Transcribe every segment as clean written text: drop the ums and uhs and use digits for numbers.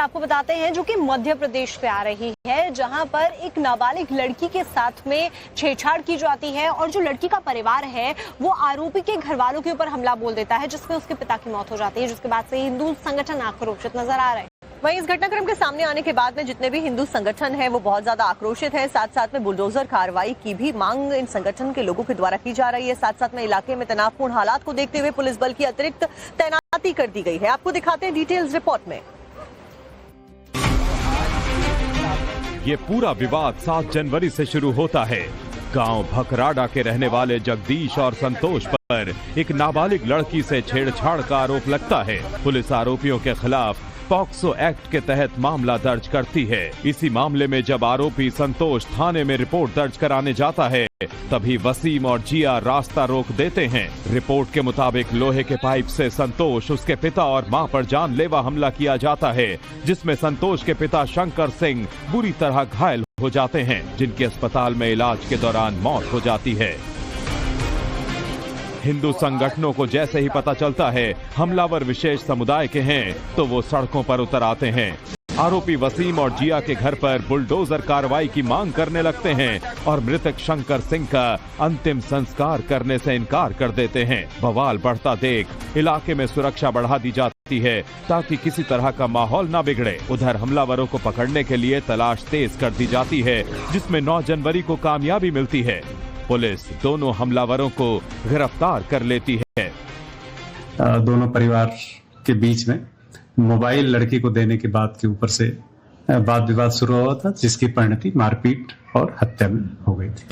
आपको बताते हैं जो कि मध्य प्रदेश से आ रही है, जहां पर एक नाबालिग लड़की के साथ में छेड़छाड़ की जाती है और जो लड़की का परिवार है वो आरोपी के घर वालों के ऊपर हमला बोल देता है, जिसमें उसके पिता की मौत हो जाती है, जिसके बाद से हिंदू संगठन आक्रोशित नजर आ रहे हैं। वहीं इस घटनाक्रम के सामने आने के बाद में जितने भी हिंदू संगठन हैं वो बहुत ज्यादा आक्रोशित हैं। साथ साथ में बुलडोजर कार्रवाई की भी मांग इन संगठन के लोगों के द्वारा की जा रही है। साथ साथ में इलाके में तनावपूर्ण हालात को देखते हुए पुलिस बल की अतिरिक्त तैनाती कर दी गई है। आपको दिखाते हैं डिटेल्स रिपोर्ट में। ये पूरा विवाद 7 जनवरी से शुरू होता है। गांव भकराडा के रहने वाले जगदीश और संतोष पर एक नाबालिग लड़की से छेड़छाड़ का आरोप लगता है। पुलिस आरोपियों के खिलाफ पॉक्सो एक्ट के तहत मामला दर्ज करती है। इसी मामले में जब आरोपी संतोष थाने में रिपोर्ट दर्ज कराने जाता है, तभी वसीम और जिया रास्ता रोक देते हैं। रिपोर्ट के मुताबिक लोहे के पाइप से संतोष, उसके पिता और मां पर जानलेवा हमला किया जाता है, जिसमें संतोष के पिता शंकर सिंह बुरी तरह घायल हो जाते हैं, जिनकी अस्पताल में इलाज के दौरान मौत हो जाती है। हिंदू संगठनों को जैसे ही पता चलता है हमलावर विशेष समुदाय के हैं, तो वो सड़कों पर उतर आते हैं। आरोपी वसीम और जिया के घर पर बुलडोजर कार्रवाई की मांग करने लगते हैं और मृतक शंकर सिंह का अंतिम संस्कार करने से इनकार कर देते हैं। बवाल बढ़ता देख इलाके में सुरक्षा बढ़ा दी जाती है ताकि किसी तरह का माहौल न बिगड़े। उधर हमलावरों को पकड़ने के लिए तलाश तेज कर दी जाती है, जिसमें 9 जनवरी को कामयाबी मिलती है। पुलिस दोनों हमलावरों को गिरफ्तार कर लेती है। दोनों परिवार के बीच में मोबाइल लड़की को देने के बाद के ऊपर से वाद विवाद शुरू हुआ था, जिसकी परिणति मारपीट और हत्या में हो गई थी।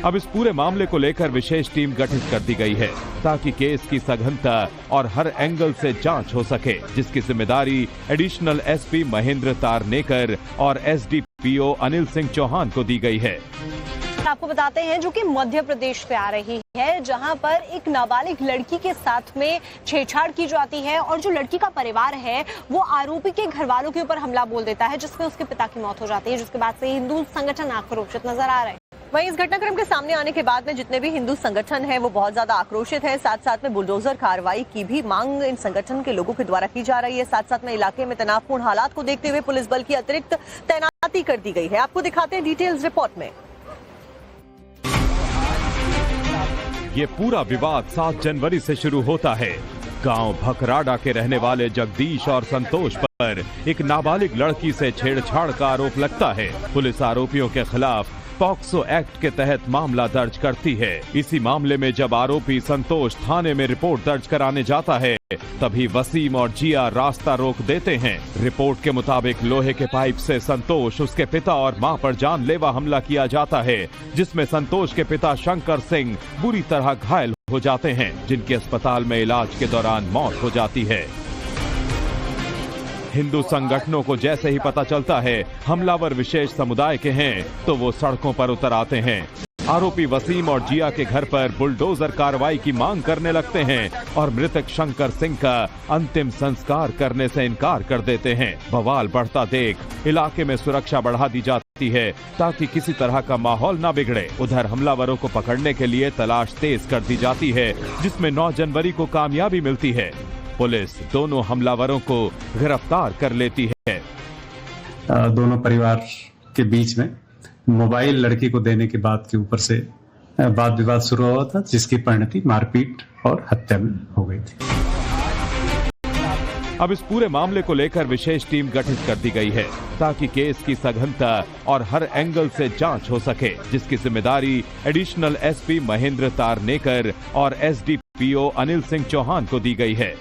अब इस पूरे मामले को लेकर विशेष टीम गठित कर दी गई है ताकि केस की सघनता और हर एंगल से जांच हो सके, जिसकी जिम्मेदारी एडिशनल एसपी महेंद्र तारनेकर और एसडीपीओ अनिल सिंह चौहान को दी गई है। आपको बताते हैं जो कि मध्य प्रदेश से आ रही है, जहां पर एक नाबालिग लड़की के साथ में छेड़छाड़ की जाती है और जो लड़की का परिवार है वो आरोपी के घर वालों के ऊपर हमला बोल देता है, जिसमें उसके पिता की मौत हो जाती है, जिसके बाद से हिंदू संगठन आक्रोशित नजर आ रहे हैं। वहीं इस घटनाक्रम के सामने आने के बाद में जितने भी हिंदू संगठन हैं वो बहुत ज्यादा आक्रोशित हैं। साथ साथ में बुलडोजर कार्रवाई की भी मांग इन संगठन के लोगों के द्वारा की जा रही है। साथ साथ में इलाके में तनावपूर्ण हालात को देखते हुए पुलिस बल की अतिरिक्त तैनाती कर दी गई है। आपको दिखाते हैं डिटेल्स रिपोर्ट में। ये पूरा विवाद 7 जनवरी से शुरू होता है। गांव भकराडा के रहने वाले जगदीश और संतोष पर एक नाबालिग लड़की से छेड़छाड़ का आरोप लगता है। पुलिस आरोपियों के खिलाफ पॉक्सो एक्ट के तहत मामला दर्ज करती है। इसी मामले में जब आरोपी संतोष थाने में रिपोर्ट दर्ज कराने जाता है, तभी वसीम और जिया रास्ता रोक देते हैं। रिपोर्ट के मुताबिक लोहे के पाइप से संतोष, उसके पिता और मां पर जानलेवा हमला किया जाता है, जिसमें संतोष के पिता शंकर सिंह बुरी तरह घायल हो जाते हैं, जिनकी अस्पताल में इलाज के दौरान मौत हो जाती है। हिंदू संगठनों को जैसे ही पता चलता है हमलावर विशेष समुदाय के हैं, तो वो सड़कों पर उतर आते हैं। आरोपी वसीम और जिया के घर पर बुलडोजर कार्रवाई की मांग करने लगते हैं और मृतक शंकर सिंह का अंतिम संस्कार करने से इनकार कर देते हैं। बवाल बढ़ता देख इलाके में सुरक्षा बढ़ा दी जाती है ताकि किसी तरह का माहौल न बिगड़े। उधर हमलावरों को पकड़ने के लिए तलाश तेज कर दी जाती है, जिसमें 9 जनवरी को कामयाबी मिलती है। पुलिस दोनों हमलावरों को गिरफ्तार कर लेती है। दोनों परिवार के बीच में मोबाइल लड़की को देने के बाद के ऊपर से वाद विवाद शुरू हुआ था, जिसकी परिणति मारपीट और हत्या में हो गई थी। अब इस पूरे मामले को लेकर विशेष टीम गठित कर दी गई है ताकि केस की सघनता और हर एंगल से जांच हो सके, जिसकी जिम्मेदारी एडिशनल एसपी महेंद्र तारनेकर और एसडीपीओ अनिल सिंह चौहान को दी गई है।